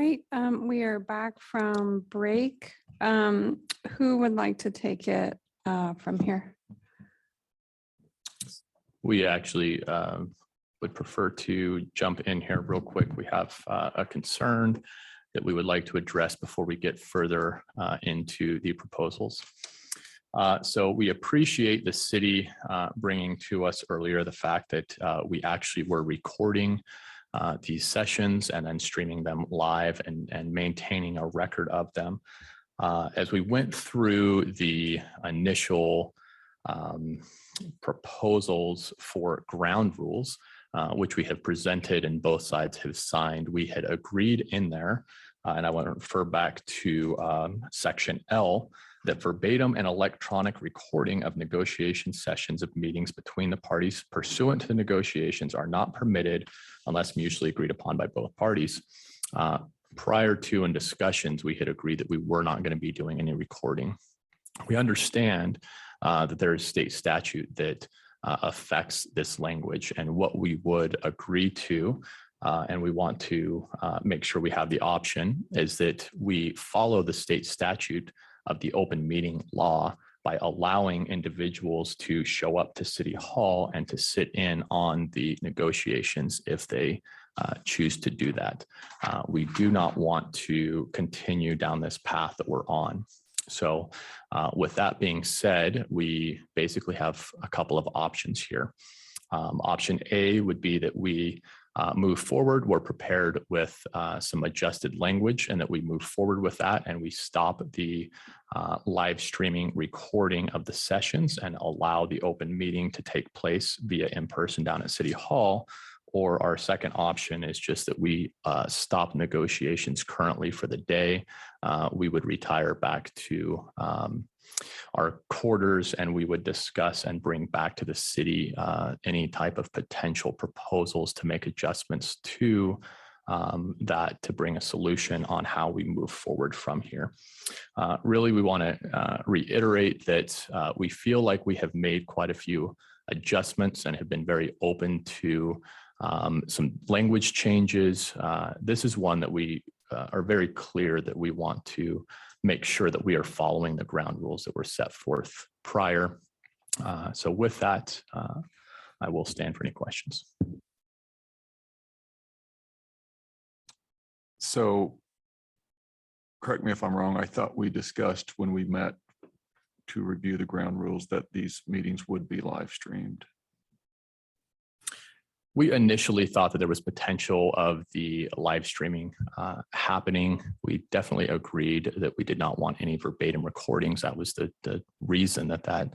right, we are back from break. Who would like to take it from here? We actually would prefer to jump in here real quick. We have a concern that we would like to address before we get further into the proposals. So we appreciate the city bringing to us earlier the fact that we actually were recording these sessions and then streaming them live and maintaining a record of them. As we went through the initial proposals for ground rules, which we have presented and both sides have signed, we had agreed in there, and I want to refer back to section L, that verbatim and electronic recording of negotiation sessions of meetings between the parties pursuant to the negotiations are not permitted unless mutually agreed upon by both parties. Prior to in discussions, we had agreed that we were not going to be doing any recording. We understand that there is state statute that affects this language, and what we would agree to, and we want to make sure we have the option, is that we follow the state statute of the open meeting law by allowing individuals to show up to City Hall and to sit in on the negotiations if they choose to do that. We do not want to continue down this path that we're on. So with that being said, we basically have a couple of options here. Option A would be that we move forward. We're prepared with some adjusted language, and that we move forward with that and we stop the live streaming recording of the sessions and allow the open meeting to take place via in-person down at City Hall. Or our second option is just that we stop negotiations currently for the day. We would retire back to our quarters, and we would discuss and bring back to the city any type of potential proposals to make adjustments to that, to bring a solution on how we move forward from here. Really, we want to reiterate that we feel like we have made quite a few adjustments and have been very open to some language changes. This is one that we are very clear that we want to make sure that we are following the ground rules that were set forth prior. So with that, I will stand for any questions. So correct me if I'm wrong, I thought we discussed when we met to review the ground rules that these meetings would be live streamed. We initially thought that there was potential of the live streaming happening. We definitely agreed that we did not want any verbatim recordings. That was the reason that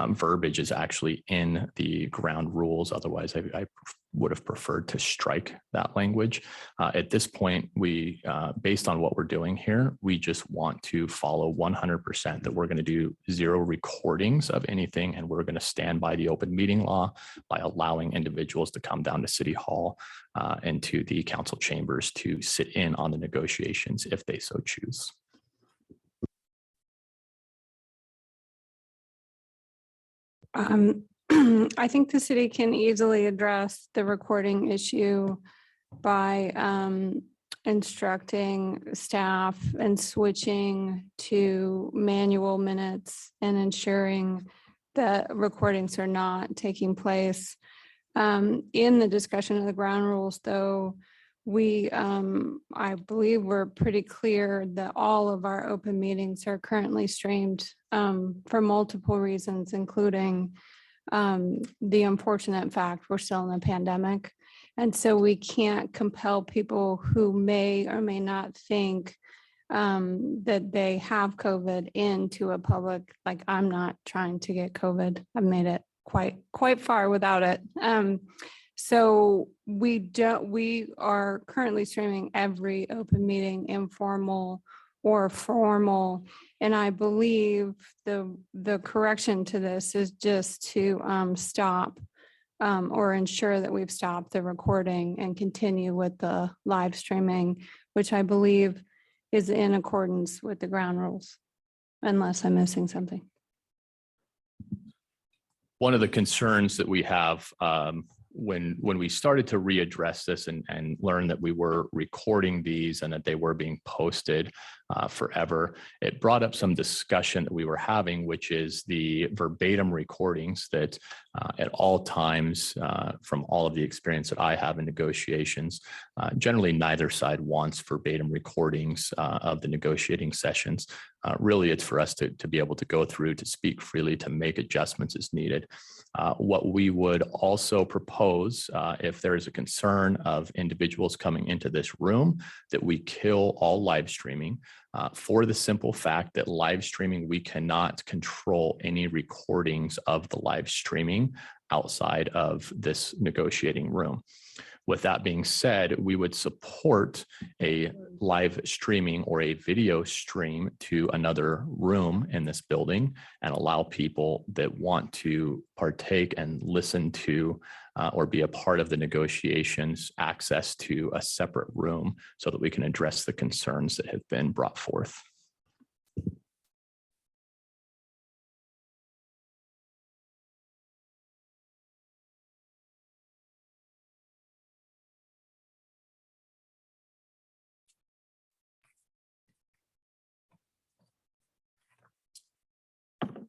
verbiage is actually in the ground rules. Otherwise, I would have preferred to strike that language. At this point, we, based on what we're doing here, we just want to follow 100% that we're going to do 0 recordings of anything, and we're going to stand by the open meeting law by allowing individuals to come down to City Hall and to the council chambers to sit in on the negotiations if they so choose. I think the city can easily address the recording issue by instructing staff and switching to manual minutes and ensuring that recordings are not taking place. In the discussion of the ground rules, though, we, I believe we're pretty clear that all of our open meetings are currently streamed for multiple reasons, including the unfortunate fact we're still in a pandemic. And so we can't compel people who may or may not think that they have COVID into a public, like I'm not trying to get COVID. I've made it quite far without it. So we are currently streaming every open meeting, informal or formal. And I believe the correction to this is just to stop or ensure that we've stopped the recording and continue with the live streaming, which I believe is in accordance with the ground rules, unless I'm missing something. One of the concerns that we have when we started to readdress this and learn that we were recording these and that they were being posted forever, it brought up some discussion that we were having, which is the verbatim recordings that at all times, from all of the experience that I have in negotiations, generally neither side wants verbatim recordings of the negotiating sessions. Really, it's for us to be able to go through, to speak freely, to make adjustments as needed. What we would also propose, if there is a concern of individuals coming into this room, that we kill all live streaming for the simple fact that live streaming, we cannot control any recordings of the live streaming outside of this negotiating room. With that being said, we would support a live streaming or a video stream to another room in this building and allow people that want to partake and listen to or be a part of the negotiations access to a separate room so that we can address the concerns that have been brought forth.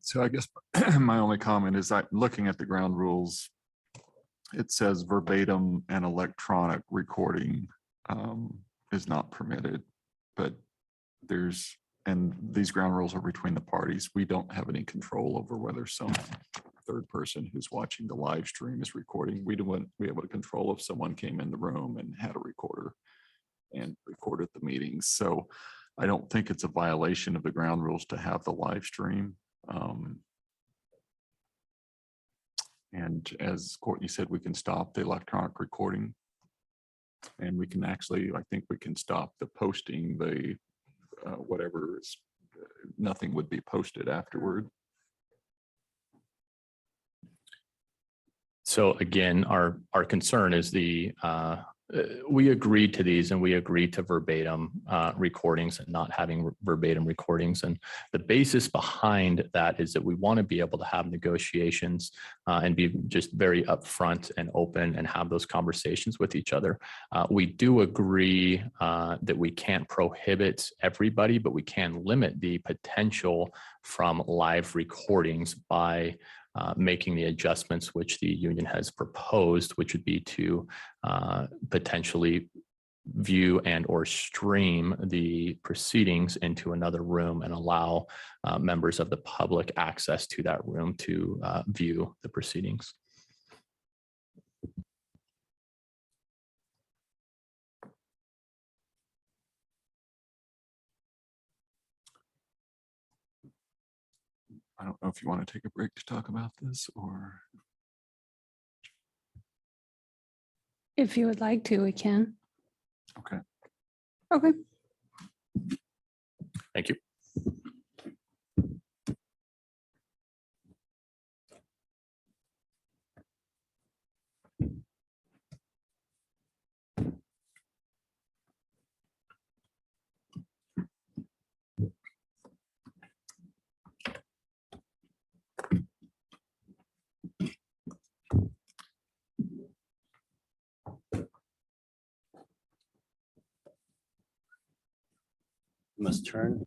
So I guess my only comment is that looking at the ground rules, it says verbatim and electronic recording is not permitted, but and these ground rules are between the parties. We don't have any control over whether some third person who's watching the live stream is recording. We don't be able to control if someone came in the room and had a recorder and recorded the meetings. So I don't think it's a violation of the ground rules to have the live stream. And as Courtney said, we can stop the electronic recording. And we can actually, I think we can stop the posting, the whatever is, nothing would be posted afterward. So again, our concern is we agreed to these and we agreed to verbatim recordings and not having verbatim recordings. And the basis behind that is that we want to be able to have negotiations and be just very upfront and open and have those conversations with each other. We do agree that we can't prohibit everybody, but we can limit the potential from live recordings by making the adjustments which the union has proposed, which would be to potentially view and or stream the proceedings into another room and allow members of the public access to that room to view the proceedings. I don't know if you want to take a break to talk about this or. If you would like to, we can. Okay. Okay. Thank you. Must turn.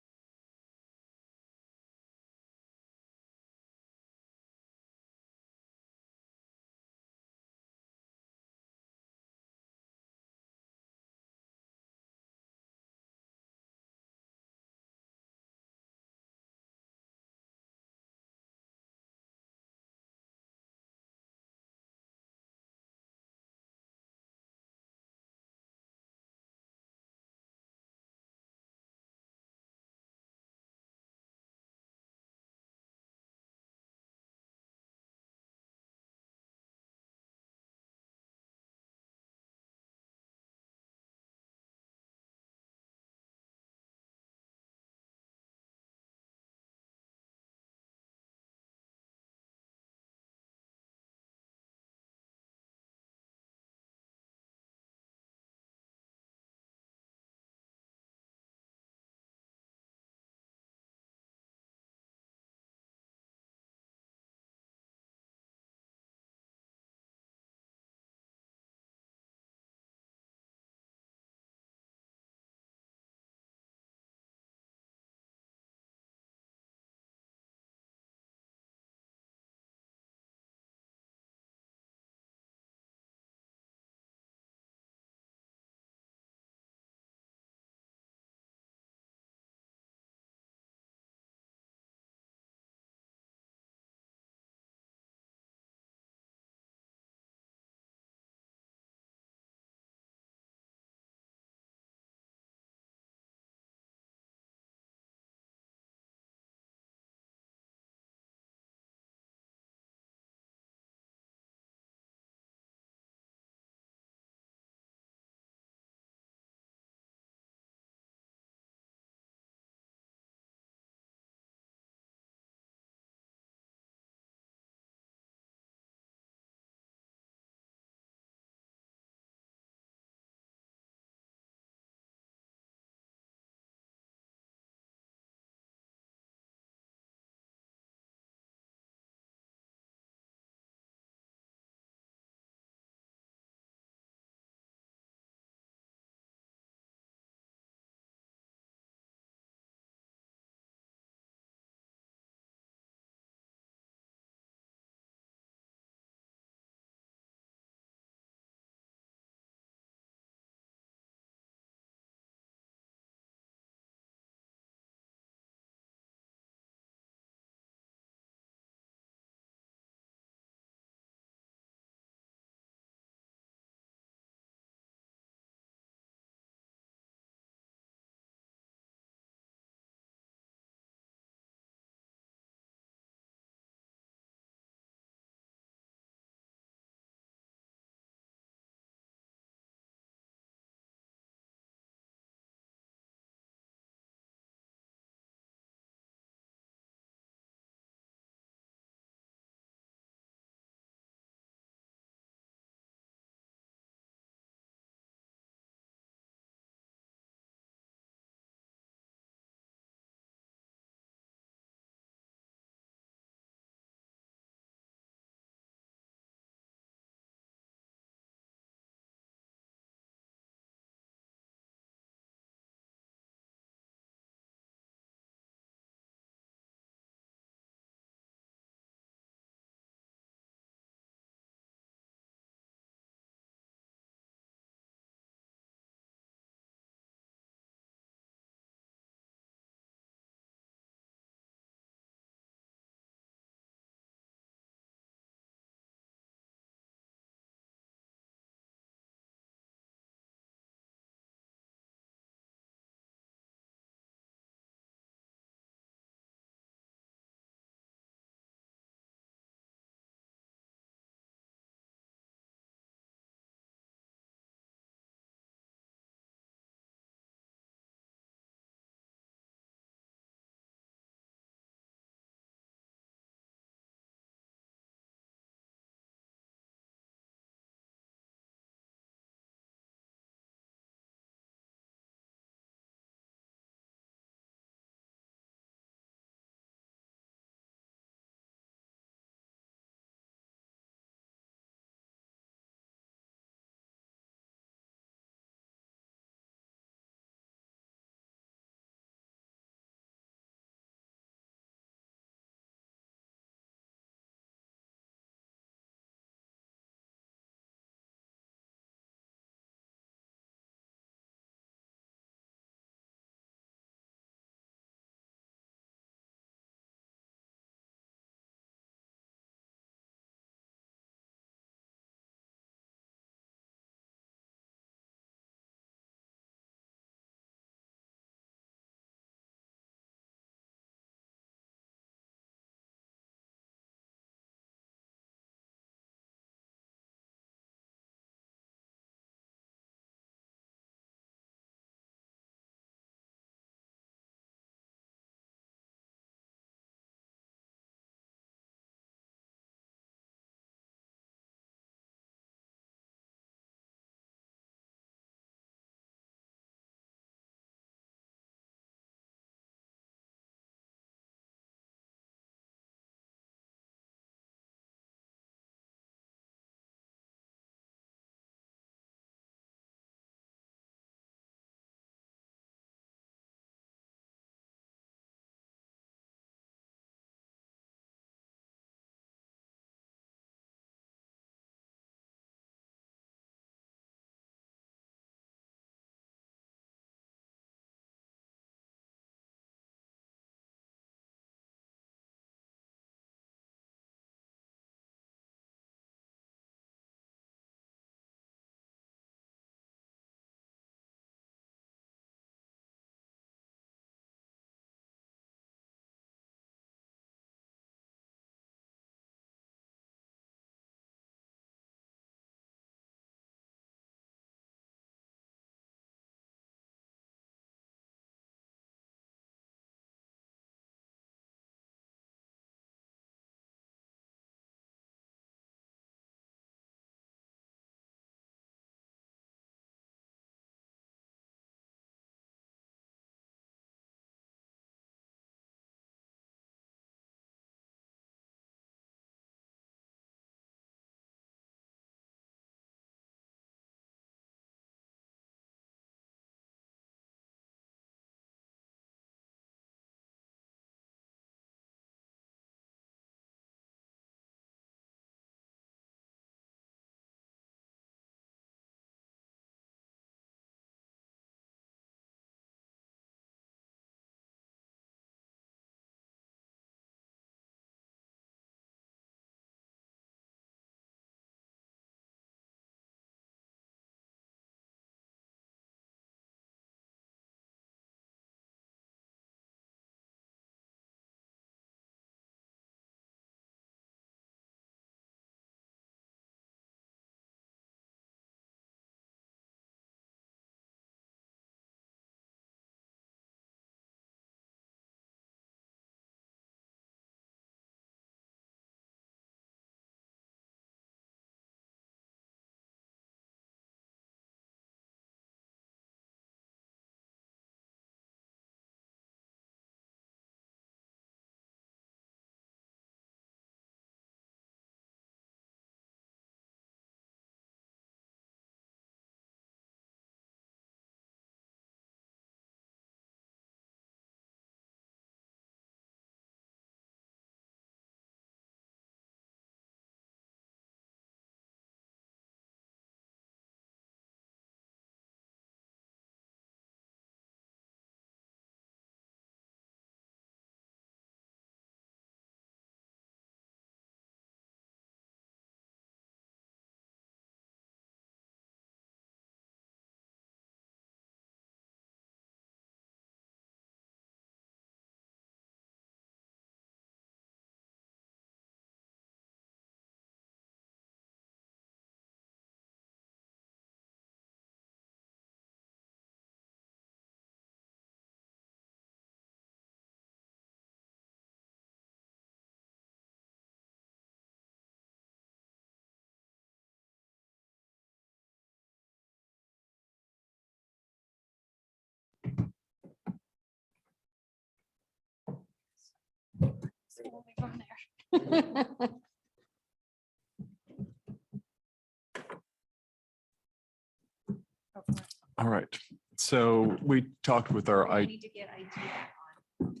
All right. So we talked with our IT. Need to get IT back on.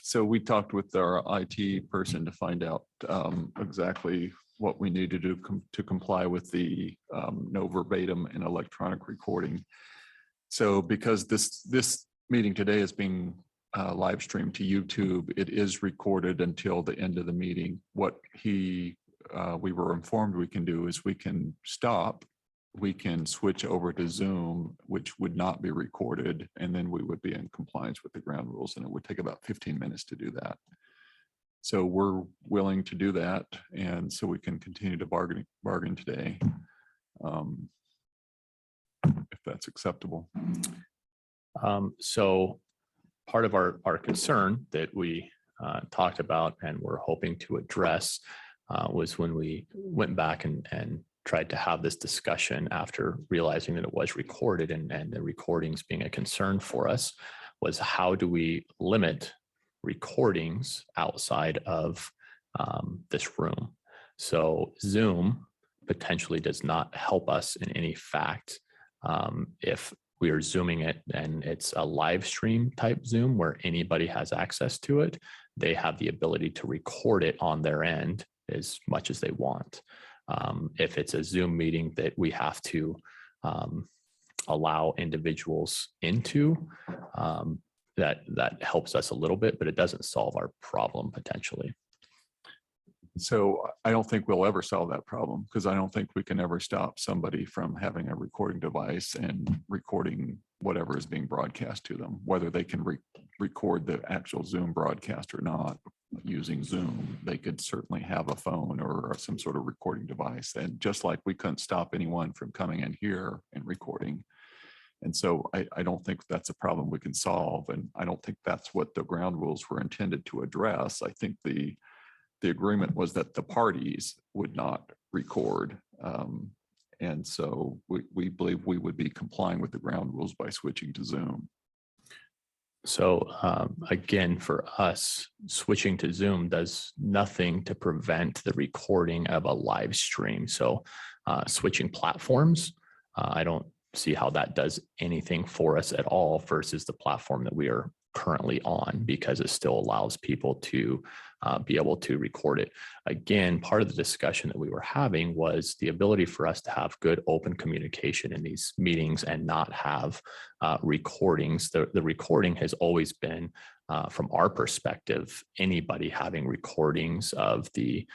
So we talked with our IT person to find out exactly what we need to do to comply with the no verbatim and electronic recording. So because this meeting today is being live streamed to YouTube, it is recorded until the end of the meeting. What we were informed we can do is we can stop. We can switch over to Zoom, which would not be recorded, and then we would be in compliance with the ground rules, and it would take about 15 minutes to do that. So we're willing to do that, and so we can continue to bargain today, if that's acceptable. So part of our concern that we talked about and we're hoping to address was when we went back and tried to have this discussion after realizing that it was recorded and the recordings being a concern for us, was how do we limit recordings outside of this room? So Zoom potentially does not help us in any fact. If we are Zooming it and it's a live stream type Zoom where anybody has access to it, they have the ability to record it on their end as much as they want. If it's a Zoom meeting that we have to allow individuals into, that helps us a little bit, but it doesn't solve our problem potentially. So I don't think we'll ever solve that problem, because I don't think we can ever stop somebody from having a recording device and recording whatever is being broadcast to them, whether they can record the actual Zoom broadcast or not. Using Zoom, they could certainly have a phone or some sort of recording device. And just like we couldn't stop anyone from coming in here and recording. And so I don't think that's a problem we can solve. And I don't think that's what the ground rules were intended to address. I think the agreement was that the parties would not record. And so we believe we would be complying with the ground rules by switching to Zoom. So again, for us, switching to Zoom does nothing to prevent the recording of a live stream. So switching platforms, I don't see how that does anything for us at all versus the platform that we are currently on, because it still allows people to be able to record it. Again, part of the discussion that we were having was the ability for us to have good open communication in these meetings and not have recordings. The recording has always been, from our perspective, anybody having recordings of the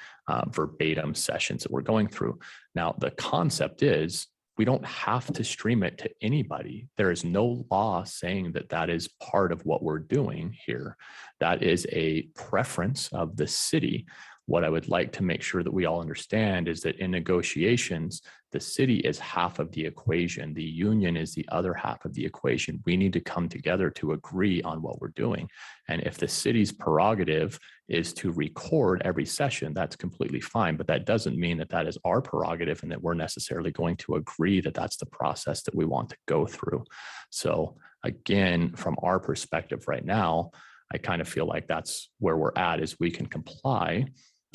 verbatim sessions that we're going through. Now, the concept is, we don't have to stream it to anybody. There is no law saying that that is part of what we're doing here. That is a preference of the city. What I would like to make sure that we all understand is that in negotiations, the city is half of the equation. The union is the other half of the equation. We need to come together to agree on what we're doing. And if the city's prerogative is to record every session, that's completely fine. But that doesn't mean that that is our prerogative and that we're necessarily going to agree that that's the process that we want to go through. So again, from our perspective right now, I kind of feel like that's where we're at, is we can comply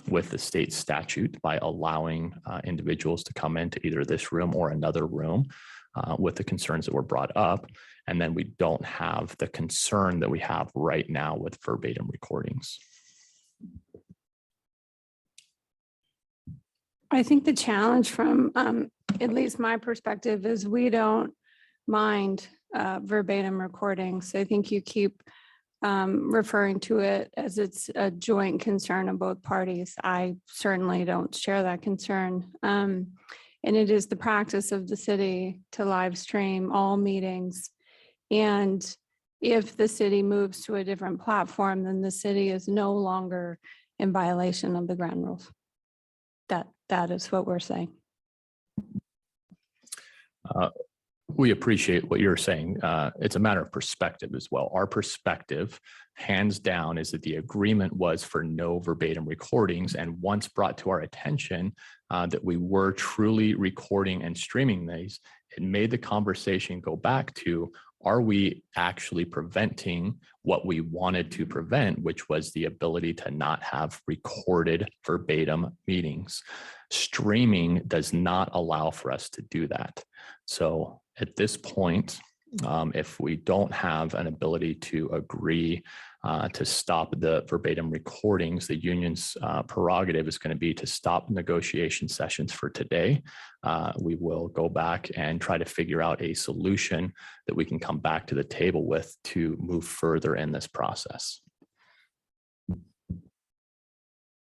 with the state statute by allowing individuals to come into either this room or another room with the concerns that were brought up. And then we don't have the concern that we have right now with verbatim recordings. I think the challenge from at least my perspective is we don't mind verbatim recordings. I think you keep referring to it as it's a joint concern of both parties. I certainly don't share that concern. And it is the practice of the city to live stream all meetings. And if the city moves to a different platform, then the city is no longer in violation of the ground rules. That is what we're saying. We appreciate what you're saying. It's a matter of perspective as well. Our perspective, hands down, is that the agreement was for no verbatim recordings. And once brought to our attention that we were truly recording and streaming these, it made the conversation go back to, are we actually preventing what we wanted to prevent, which was the ability to not have recorded verbatim meetings? Streaming does not allow for us to do that. So at this point, if we don't have an ability to agree to stop the verbatim recordings, the union's prerogative is going to be to stop negotiation sessions for today. We will go back and try to figure out a solution that we can come back to the table with to move further in this process.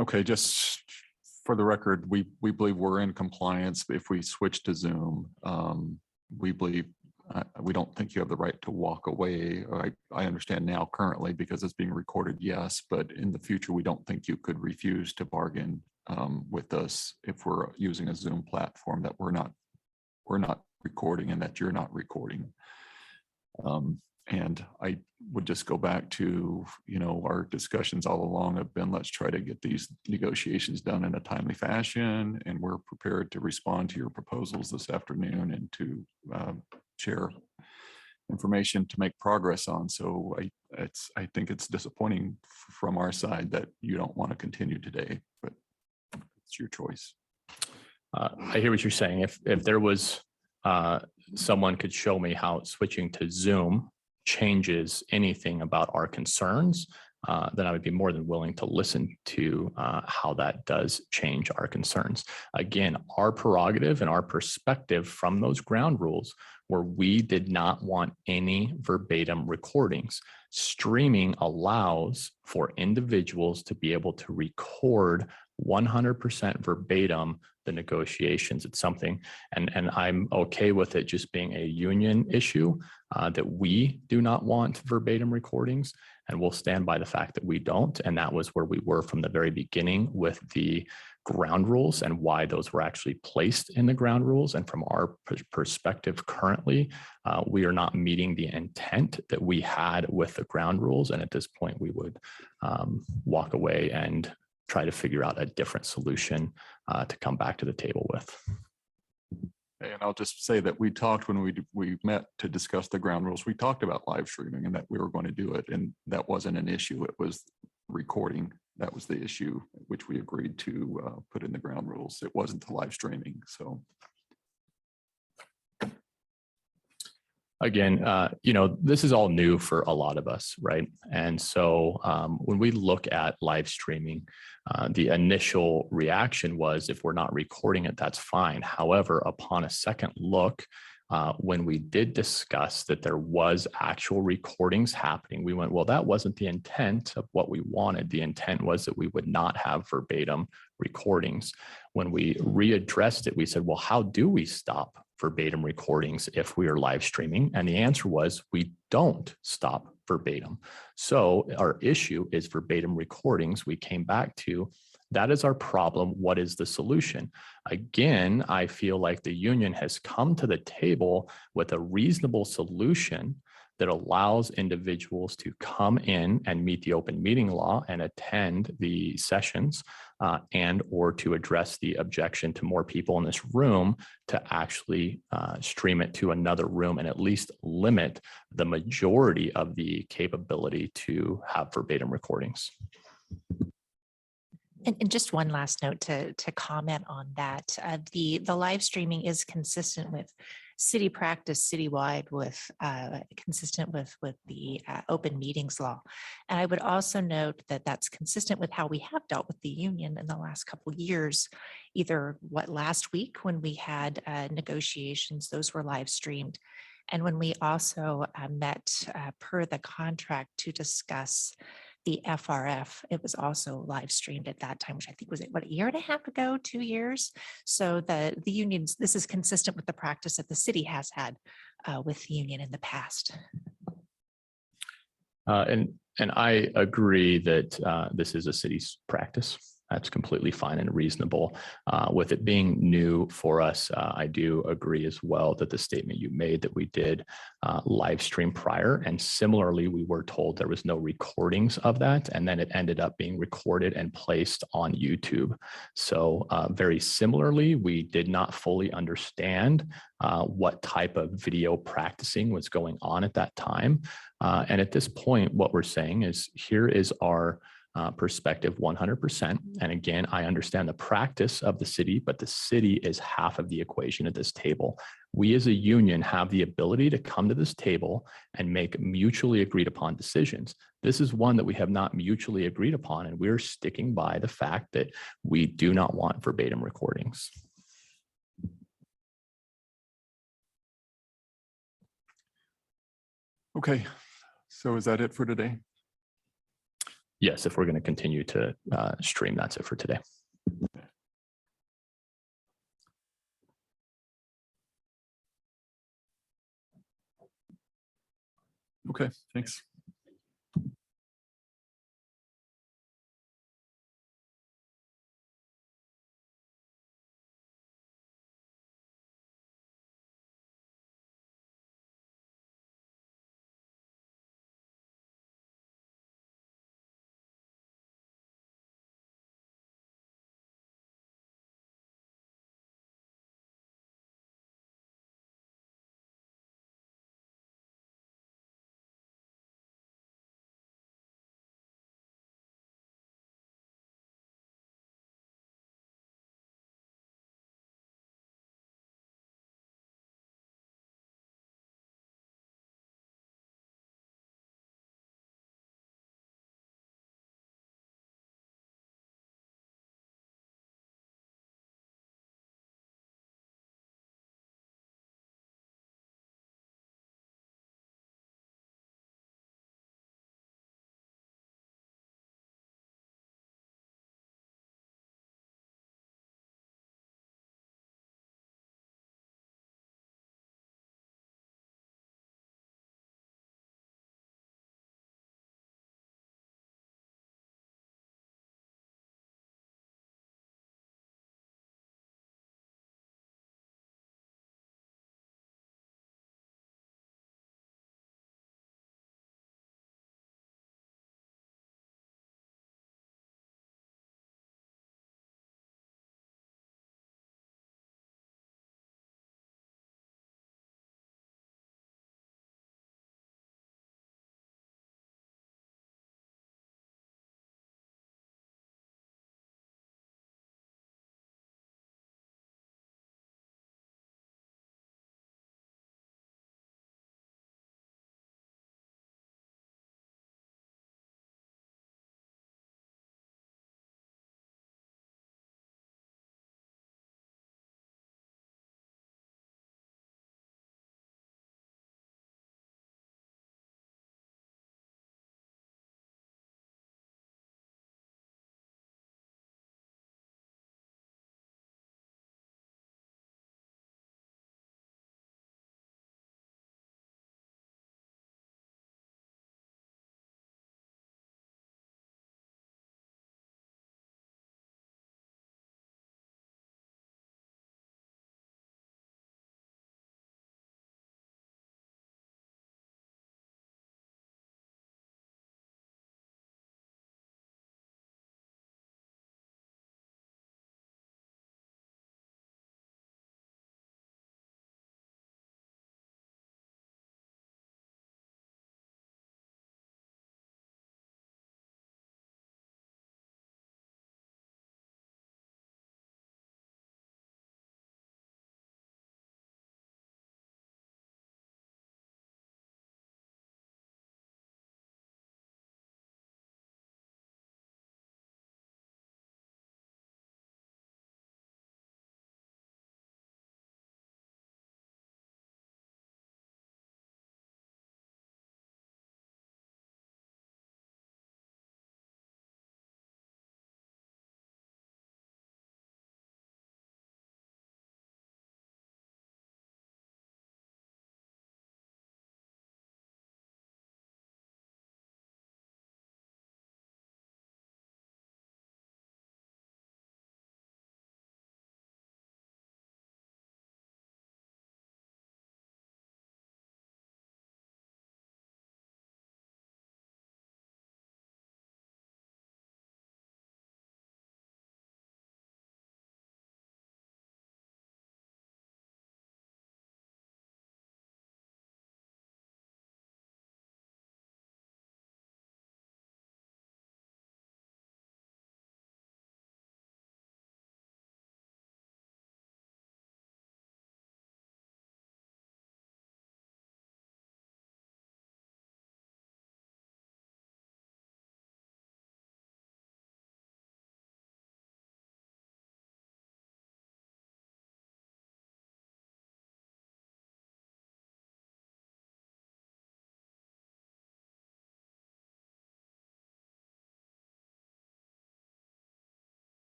Okay, just for the record, we believe we're in compliance. If we switch to Zoom, we believe we don't think you have the right to walk away. I understand now currently because it's being recorded, yes, but in the future, we don't think you could refuse to bargain with us if we're using a Zoom platform that we're not recording and that you're not recording. And I would just go back to, our discussions all along have been, let's try to get these negotiations done in a timely fashion. And we're prepared to respond to your proposals this afternoon and to share information to make progress on. So I think it's disappointing from our side that you don't want to continue today, but it's your choice. I hear what you're saying. If there was someone could show me how switching to Zoom changes anything about our concerns, then I would be more than willing to listen to how that does change our concerns. Again, our prerogative and our perspective from those ground rules where we did not want any verbatim recordings. Streaming allows for individuals to be able to record 100% verbatim the negotiations. It's something, and I'm okay with it just being a union issue, that we do not want verbatim recordings, and we'll stand by the fact that we don't. And that was where we were from the very beginning with the ground rules and why those were actually placed in the ground rules. And from our perspective currently, we are not meeting the intent that we had with the ground rules. And at this point, we would walk away and try to figure out a different solution to come back to the table with. And I'll just say that we talked when we met to discuss the ground rules. We talked about live streaming and that we were going to do it, and that wasn't an issue. It was recording. That was the issue, which we agreed to put in the ground rules. It wasn't the live streaming. So again, this is all new for a lot of us, right? And so when we look at live streaming, the initial reaction was, if we're not recording it, that's fine. However, upon a second look, when we did discuss that there was actual recordings happening, we went, well, that wasn't the intent of what we wanted. The intent was that we would not have verbatim recordings. When we readdressed it, we said, well, how do we stop verbatim recordings if we are live streaming? And the answer was, we don't stop verbatim. So our issue is verbatim recordings. We came back to, that is our problem. What is the solution? Again, I feel like the union has come to the table with a reasonable solution that allows individuals to come in and meet the open meeting law and attend the sessions and or to address the objection to more people in this room to actually stream it to another room and at least limit the majority of the capability to have verbatim recordings. And just one last note to comment on that. The live streaming is consistent with city practice citywide, with consistent with the open meetings law. And I would also note that that's consistent with how we have dealt with the union in the last couple of years. Either last week when we had negotiations, those were live streamed. And when we also met per the contract to discuss the FRF, it was also live streamed at that time, which I think was a year and a half ago, 2 years. So the unions, this is consistent with the practice that the city has had with the union in the past. And I agree that this is a city's practice. That's completely fine and reasonable. With it being new for us, I do agree as well that the statement you made that we did live stream prior, and similarly, we were told there was no recordings of that, and then it ended up being recorded and placed on YouTube. So very similarly, we did not fully understand what type of video practicing was going on at that time. And at this point, what we're saying is here is our perspective 100%. And again, I understand the practice of the city, but the city is half of the equation at this table. We as a union have the ability to come to this table and make mutually agreed upon decisions. This is one that we have not mutually agreed upon, and we're sticking by the fact that we do not want verbatim recordings. Okay, so is that it for today? Yes, if we're going to continue to stream, that's it for today. Okay, thanks.